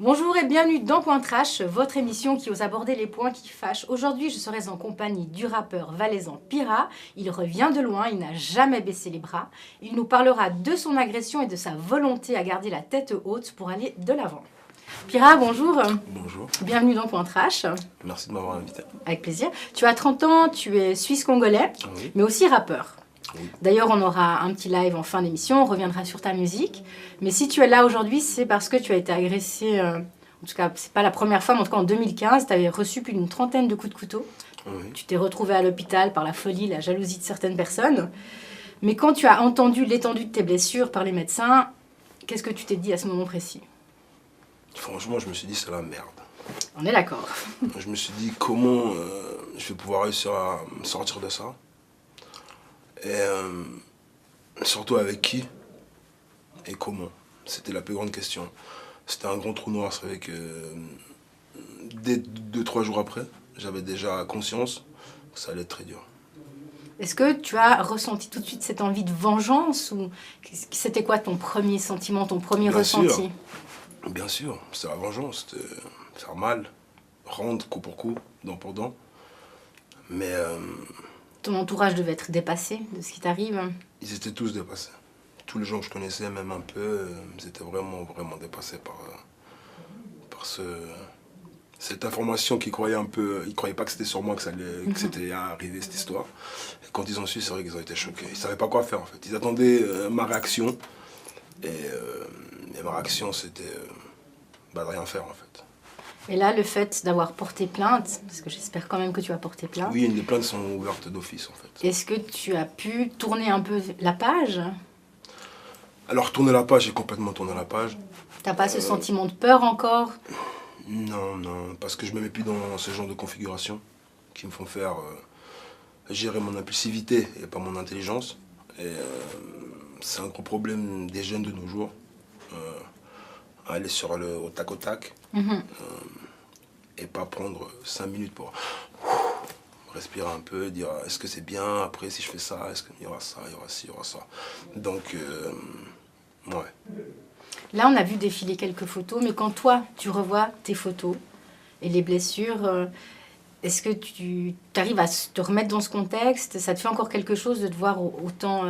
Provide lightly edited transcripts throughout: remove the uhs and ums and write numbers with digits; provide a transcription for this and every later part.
Bonjour et bienvenue dans Point Trash, votre émission qui ose aborder les points qui fâchent. Aujourd'hui, je serai en compagnie du rappeur valaisan Pira. Il revient de loin, il n'a jamais baissé les bras. Il nous parlera de son agression et de sa volonté à garder la tête haute pour aller de l'avant. Pira, bonjour. Bonjour. Bienvenue dans Point Trash. Merci de m'avoir invité. Avec plaisir. Tu as 30 ans, tu es suisse-congolais, Oui. mais aussi rappeur. Oui. D'ailleurs, on aura un petit live en fin d'émission, on reviendra sur ta musique. Mais si tu es là aujourd'hui, c'est parce que tu as été agressé, en tout cas, c'est pas la première fois, mais en tout cas en 2015, tu avais reçu plus d'une trentaine de coups de couteau. Oui. Tu t'es retrouvé à l'hôpital par la folie, la jalousie de certaines personnes. Mais quand tu as entendu l'étendue de tes blessures par les médecins, qu'est-ce que tu t'es dit à ce moment précis? Franchement, je me suis dit, c'est la merde. On est d'accord. Je me suis dit, comment je vais pouvoir réussir à me sortir de ça? Et surtout avec qui? Et comment? C'était la plus grande question. C'était un grand trou noir, c'est vrai que dès 2-3 jours après, j'avais déjà conscience que ça allait être très dur. Est-ce que tu as ressenti tout de suite cette envie de vengeance ou c'était quoi ton premier sentiment, ton premier Bien ressenti? sûr. Bien sûr, c'est la vengeance, c'était faire mal, rendre coup pour coup, dent pour dent. Mais Ton entourage devait être dépassé de ce qui t'arrive. ils étaient tous dépassés. Tous les gens que je connaissais, même un peu, ils étaient vraiment dépassés par cette information qu'ils croyaient un peu. Ils croyaient pas que c'était sur moi que c'était arrivé cette histoire. Et quand ils ont su, c'est vrai qu'ils ont été choqués. Ils savaient pas quoi faire en fait. Ils attendaient ma réaction. Et ma réaction, c'était de rien faire en fait. Et là, le fait d'avoir porté plainte, parce que j'espère quand même que tu as porté plainte, Oui, les plaintes sont ouvertes d'office en fait. est-ce que tu as pu tourner un peu la page? Alors tourner la page, j'ai complètement tourné la page. T'as pas ce sentiment de peur encore? Non, non, parce que je me mets plus dans ce genre de configuration qui me font faire gérer mon impulsivité et pas mon intelligence. Et c'est un gros problème des jeunes de nos jours. Aller au tac au tac et pas prendre 5 minutes pour respirer un peu, dire est-ce que c'est bien, après si je fais ça, est-ce qu'il y aura ça, il y aura ci, il y aura ça. Donc, ouais. Là, on a vu défiler quelques photos, mais quand toi, tu revois tes photos et les blessures, est-ce que tu arrives à te remettre dans ce contexte? Ça te fait encore quelque chose de te voir autant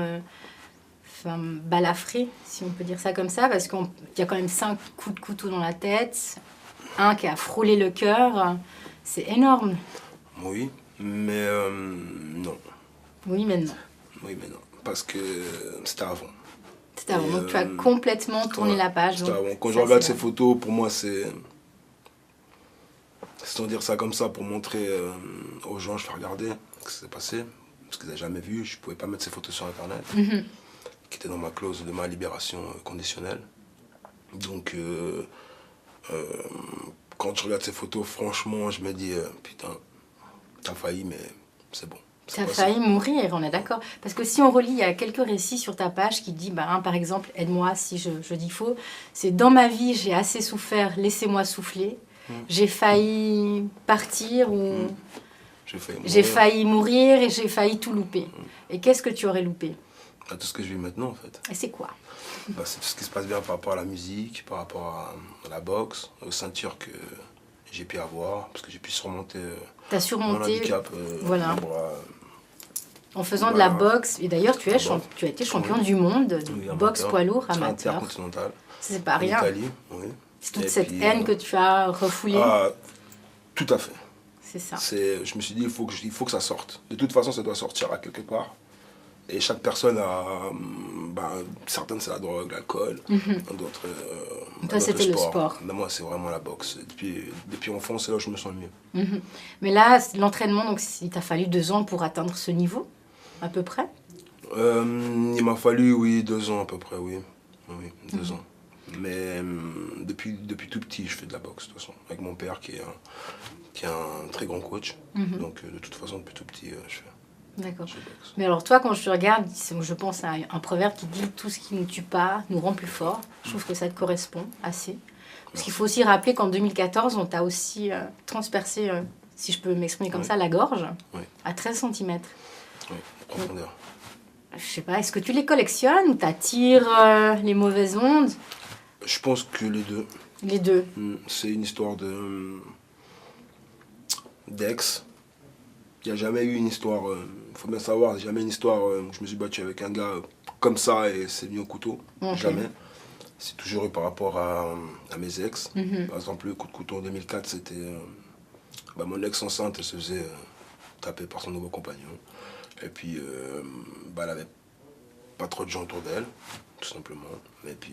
balafré, si on peut dire ça comme ça, parce qu'il y a quand même 5 coups de couteau dans la tête, un qui a frôlé le cœur, c'est énorme. Oui, mais non. Oui, mais non. Oui, mais non. Parce que c'était avant. C'était avant, Et, donc tu as complètement tourné la page. C'était Donc, avant. Quand je ça, regarde c'est ces photos, pour moi, c'est sans dire ça comme ça, pour montrer aux gens, je fais regarder ce qui s'est passé, parce qu'ils n'avaient jamais vu, je ne pouvais pas mettre ces photos sur Internet, qui étaient dans ma clause de ma libération conditionnelle. Donc, quand je regarde ces photos, franchement, je me dis, putain, t'as failli, mais c'est bon. Tu as failli mourir, on est d'accord. Parce que si on relit, il y a quelques récits sur ta page qui dit, par exemple, aide-moi si je dis faux, c'est dans ma vie, j'ai assez souffert, laissez-moi souffler. J'ai failli partir ou j'ai failli mourir et j'ai failli tout louper. Et qu'est-ce que tu aurais loupé? Tout ce que je vis maintenant, en fait. Et c'est quoi? C'est tout ce qui se passe bien par rapport à la musique, par rapport à la boxe, aux ceintures que j'ai pu avoir, parce que j'ai pu surmonter T'as surmonté, mon handicap. voilà. En faisant de la boxe, et d'ailleurs tu as été champion du monde de boxe poids lourd amateur. Intercontinental. C'est pas rien. En Italie, oui. C'est toute cette haine que tu as refoulée. Tout à fait. C'est ça. Je me suis dit, il faut que ça sorte. De toute façon, ça doit sortir à quelque part. Et chaque personne a... certaines, c'est la drogue, l'alcool. D'autres, toi, c'était le sport. Mais moi, c'est vraiment la boxe. Depuis enfance, c'est là où je me sens le mieux. Mais là, l'entraînement, donc il t'a fallu 2 ans pour atteindre ce niveau, à peu près? Il m'a fallu, oui, 2 ans à peu près, oui. Oui, 2 ans. Mais depuis tout petit, je fais de la boxe, de toute façon. Avec mon père, qui est un très grand coach. Donc, de toute façon, depuis tout petit, je fais. D'accord. Mais alors toi, quand je te regarde, je pense à un proverbe qui dit « Tout ce qui ne tue pas nous rend plus forts ». Je trouve que ça te correspond assez. Parce qu'il faut aussi rappeler qu'en 2014, on t'a aussi transpercé, si je peux m'exprimer comme ça, la gorge, à 13 cm. Oui, profondeur. Je sais pas, est-ce que tu les collectionnes ou t'attires les mauvaises ondes? Je pense que les deux. Les deux. C'est une histoire d'ex. Il n'y a jamais eu une histoire, il faut bien savoir, jamais une histoire où je me suis battu avec un gars comme ça et c'est mis au couteau. Okay. Jamais. C'est toujours eu par rapport à mes ex. Par exemple, le coup de couteau en 2004, c'était mon ex enceinte, elle se faisait taper par son nouveau compagnon. Et puis, elle n'avait pas trop de gens autour d'elle, tout simplement. Et puis,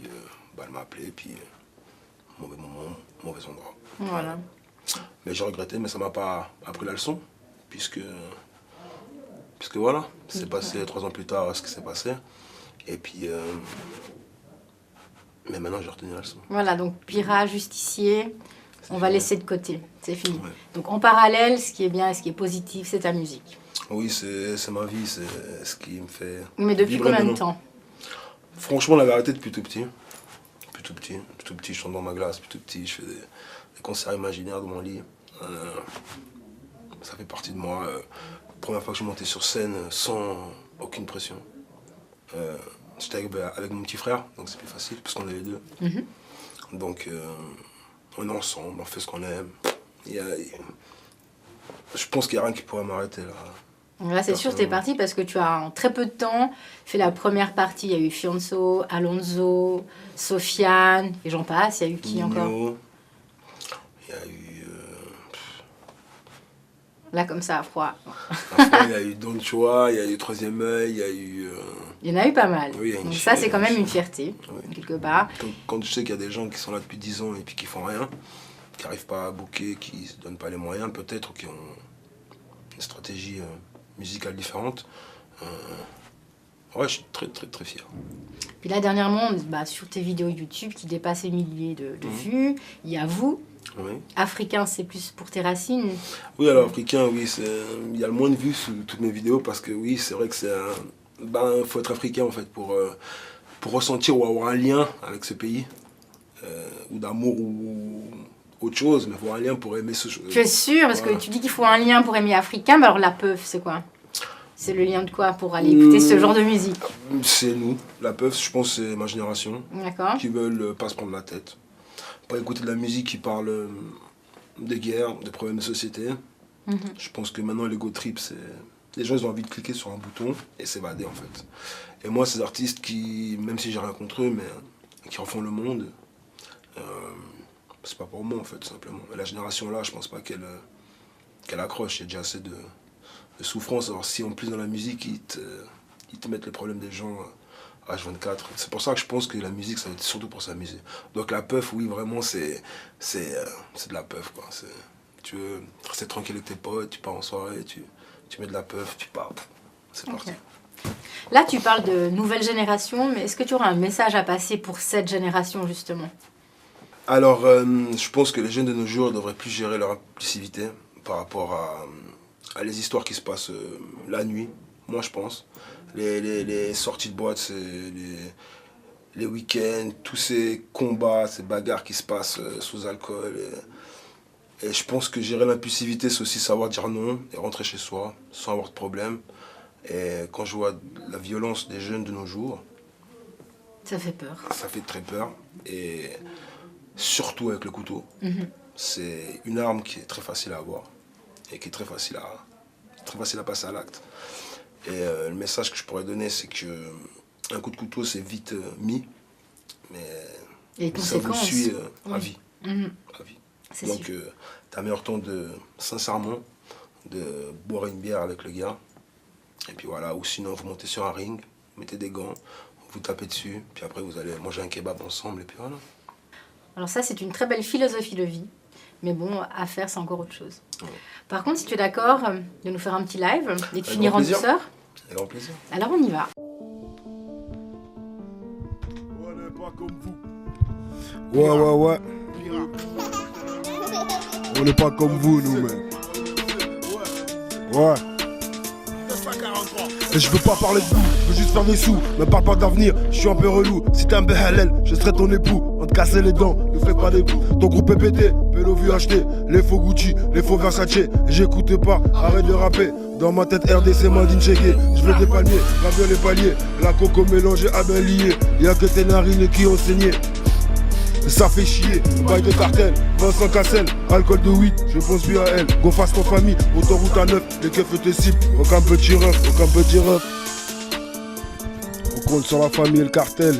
elle m'a appelé, et puis, mauvais moment, mauvais endroit. Voilà. Mais j'ai regretté, mais ça m'a pas appris la leçon, puisque voilà, c'est passé 3 ans plus tard ce qui s'est passé. Et puis, mais maintenant j'ai retenu la leçon. Voilà, donc Pira, justicier, on va laisser de côté, c'est fini. Ouais. Donc en parallèle, ce qui est bien et ce qui est positif, c'est ta musique. Oui, c'est ma vie, c'est ce qui me fait. Mais depuis combien de temps? Franchement, la vérité, depuis tout petit. Depuis tout petit, je chante dans ma glace, depuis tout petit, je fais des concerts imaginaires dans mon lit. Ça fait partie de moi. Première fois que je suis monté sur scène sans aucune pression. J'étais avec mon petit frère, donc c'est plus facile, parce qu'on est les deux. Donc, on est ensemble, on fait ce qu'on aime. Je pense qu'il n'y a rien qui pourrait m'arrêter là. Là, c'est sûr, t'es parti parce que tu as en très peu de temps fait la première partie. Il y a eu Fianso, Alonso, Sofiane, et j'en passe. Il y a eu qui encore? Il y a eu... Là, comme ça, à froid. Après, il y a eu Don Chua, il y a eu Troisième œil, il y a eu... Il y en a eu pas mal. Oui, donc ça, c'est quand même une fierté, quelque part. Quand tu sais qu'il y a des gens qui sont là depuis 10 ans et puis qui font rien, qui n'arrivent pas à booker, qui ne se donnent pas les moyens peut-être, ou qui ont une stratégie musicale différente, je suis très très très fier. Puis là, dernièrement, sur tes vidéos YouTube qui dépassent les milliers de vues, il y a vous. Oui. Africain, c'est plus pour tes racines. Oui, alors africain, oui, il y a le moins de vues sur toutes mes vidéos parce que oui, c'est vrai que c'est faut être africain en fait pour ressentir ou avoir un lien avec ce pays, ou d'amour ou autre chose, mais avoir un lien pour aimer ce chose. Tu es sûr? Parce que tu dis qu'il faut un lien pour aimer africain, alors la peuf, c'est quoi? C'est le lien de quoi pour aller écouter ce genre de musique? C'est nous, la peuf, je pense que c'est ma génération. D'accord. Qui veulent pas se prendre la tête. Pas écouter de la musique qui parle des guerres, des problèmes de société. Je pense que maintenant l'ego trip, c'est... Les gens ils ont envie de cliquer sur un bouton et s'évader en fait. Et moi ces artistes qui, même si j'ai rien contre eux, mais qui refont le monde, c'est pas pour moi en fait tout simplement. Et la génération là, je pense pas qu'elle accroche, il y a déjà assez de souffrance. Alors si en plus dans la musique ils te mettent les problèmes des gens H24, c'est pour ça que je pense que la musique ça va être surtout pour s'amuser. Donc la puff, oui vraiment c'est de la puff quoi. Tu veux rester tranquille avec tes potes, tu pars en soirée, tu mets de la puff, tu pars, c'est parti. Là tu parles de nouvelle génération, mais est-ce que tu auras un message à passer pour cette génération justement? Alors je pense que les jeunes de nos jours devraient plus gérer leur impulsivité par rapport à les histoires qui se passent la nuit, moi je pense. Les sorties de boîte, les week-ends, tous ces combats, ces bagarres qui se passent sous alcool. Et je pense que gérer l'impulsivité, c'est aussi savoir dire non et rentrer chez soi sans avoir de problème. Et quand je vois la violence des jeunes de nos jours... Ça fait peur. Ça fait très peur. Et surtout avec le couteau. C'est une arme qui est très facile à avoir et qui est très facile à passer à l'acte. Et le message que je pourrais donner, c'est qu'un coup de couteau, c'est vite mis, mais ça vous suit à vie. À vie. Donc, t'as meilleur temps sincèrement, de boire une bière avec le gars, et puis voilà, ou sinon vous montez sur un ring, vous mettez des gants, vous tapez dessus, puis après vous allez manger un kebab ensemble, et puis voilà. Alors ça, c'est une très belle philosophie de vie. Mais bon, à faire, c'est encore autre chose. Ouais. Par contre, si tu es d'accord de nous faire un petit live et de finir en douceur. Avec grand plaisir. Alors on y va. On n'est pas comme vous. Ouais. On n'est pas comme vous, nous, même. Ouais. Et je veux pas parler de vous, je veux juste faire des sous. Me parle pas d'avenir, je suis un peu relou. Si t'es un BLL, je serai ton époux. On te casser les dents, ne fais pas des coups. Ton groupe est pété, pélo vu acheter. Les faux Gucci, les faux Versace. J'écoute pas, arrête de rapper. Dans ma tête RDC Mandine Chegué. Je veux des palmiers, gravier les paliers. La coco mélangée à bien lié. Y'a que tes narines qui ont saigné. ça fait chier. Bail de cartel, Vincent Cassel, alcool de 8, je pense plus à elle. Go face ton famille, autoroute à 9, les keufs te ciblent. Aucun petit ref, aucun petit ref. On compte sur la famille et le cartel.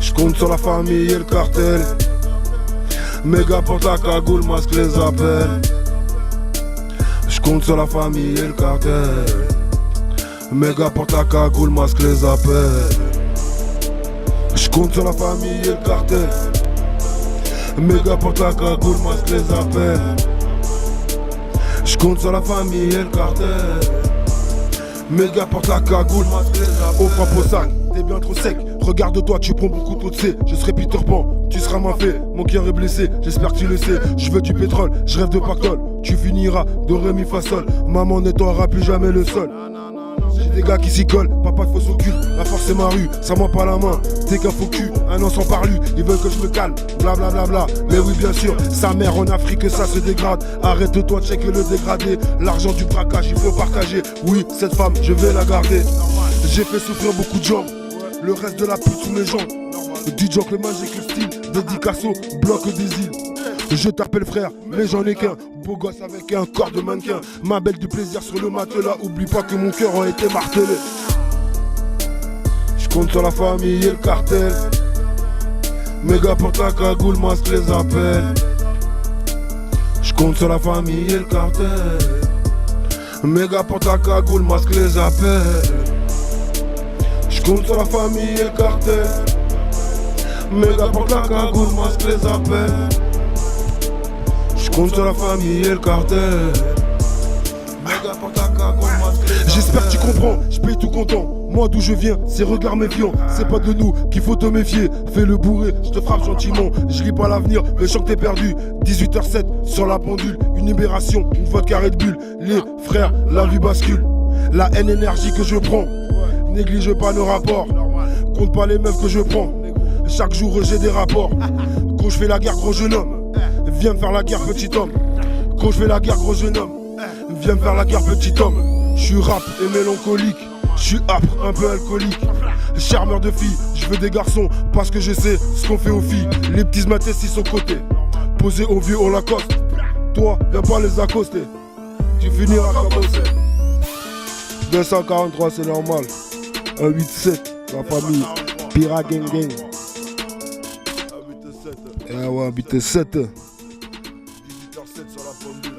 Je compte sur la famille et le cartel. Méga porte la cagoule, masque les appels. Je compte sur la famille et le cartel. Méga porte la cagoule, masque les appels. Je compte sur la famille et le cartel. Méga porte la cagoule, masque les appels. Je compte sur la famille et le cartel. Méga porte la cagoule, masque les appels. Au frappe au sac, t'es bien trop sec. Regarde-toi, tu prends beaucoup trop de C. Je serai Peter Pan, tu seras ma fée. Mon cœur est blessé, j'espère que tu le sais. Je veux du pétrole, je rêve de pactole. Tu finiras de Rémi Fassol. Maman ne t'aura plus jamais le sol. J'ai des gars qui s'y collent, papa de fausse au cul. La force c'est ma rue, ça moi pas la main. T'es qu'un faux cul, un an sans parlu. Ils veulent que je me calme, blablabla. Bla bla bla. Mais oui bien sûr, sa mère en Afrique ça se dégrade. Arrête-toi, check le dégradé. L'argent du braquage, il faut partager. Oui, cette femme, je vais la garder. J'ai fait souffrir beaucoup de gens. Le reste de la pute sous mes jambes. Du gentleman j'ai que le style. Dédicasso, bloc des îles. Je t'appelle frère, mais j'en ai qu'un. Beau gosse avec un corps de mannequin. Ma belle du plaisir sur le matelas. Oublie pas que mon cœur a été martelé. Je compte sur la famille et le cartel. Méga porte la cagoule, masque les appels. Je compte sur la famille et le cartel. Méga porte la cagoule, masque les appels. Je compte sur la famille et le cartel. Méga porte la cagoule, masque les appels. Je compte sur la famille et le cartel. Méga porte la cagoule, masque les appels. J'espère que tu comprends, je paye tout content. Moi d'où je viens, c'est regard méfiant. C'est pas de nous qu'il faut te méfier. Fais le bourré, je te frappe gentiment. Je lis pas l'avenir, mais je sens que t'es perdu. 18h07 sur la pendule. Une libération, une vodka Red Bull. Les frères, la vie bascule. La haine énergie que je prends. Néglige pas nos rapports. Compte pas les meufs que je prends. Chaque jour j'ai des rapports. Quand je fais la guerre, gros jeune homme, viens me faire la guerre, petit homme. Quand je fais la guerre, gros jeune homme, viens me faire la guerre, petit homme. Je suis rap et mélancolique. Je suis âpre, un peu alcoolique. Charmeur de filles, je veux des garçons parce que je sais ce qu'on fait aux filles. Les petits matés s'ils sont cotés. Posés au vieux, on l'accoste. Toi, viens pas les accoster. Tu finiras comme ça. 243, c'est normal. 187, la famille. Pira Gang Gang. Eh ouais, habité 7. 18h07 sur la pendule.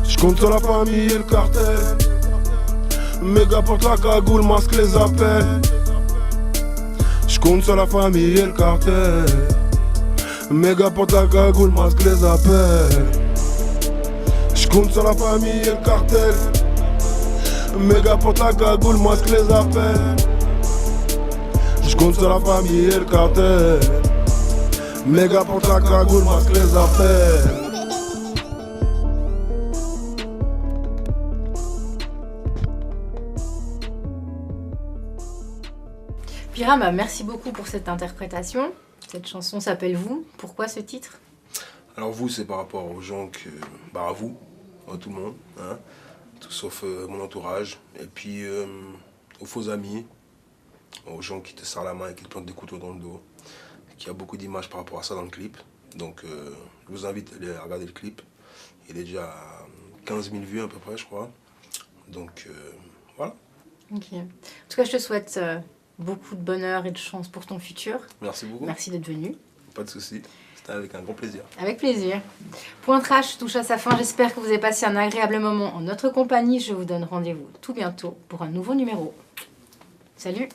Je compte sur la famille et le cartel. Méga porte la cagoule, masque les appels. Je compte sur la famille et le cartel. Méga porte la cagoule, masque les appels. Je compte sur la famille et le cartel. Méga porte la cagoule, masque les appels. Je compte sur la famille et le cartel. Méga porte la cagoule, masque les appels. Piram, merci beaucoup pour cette interprétation. Cette chanson s'appelle Vous. Pourquoi ce titre? Alors vous, c'est par rapport aux gens que... Bah à vous, à tout le monde, hein, tout sauf mon entourage. Et puis aux faux amis, aux gens qui te serrent la main et qui te plantent des couteaux dans le dos. Il y a beaucoup d'images par rapport à ça dans le clip. Donc je vous invite à aller regarder le clip. Il est déjà à 15 000 vues à peu près, je crois. Donc voilà. Ok. En tout cas, je te souhaite beaucoup de bonheur et de chance pour ton futur. Merci beaucoup. Merci d'être venu. Pas de souci. C'était avec un grand plaisir. Avec plaisir. Point Trash touche à sa fin. J'espère que vous avez passé un agréable moment en notre compagnie. Je vous donne rendez-vous tout bientôt pour un nouveau numéro. Salut!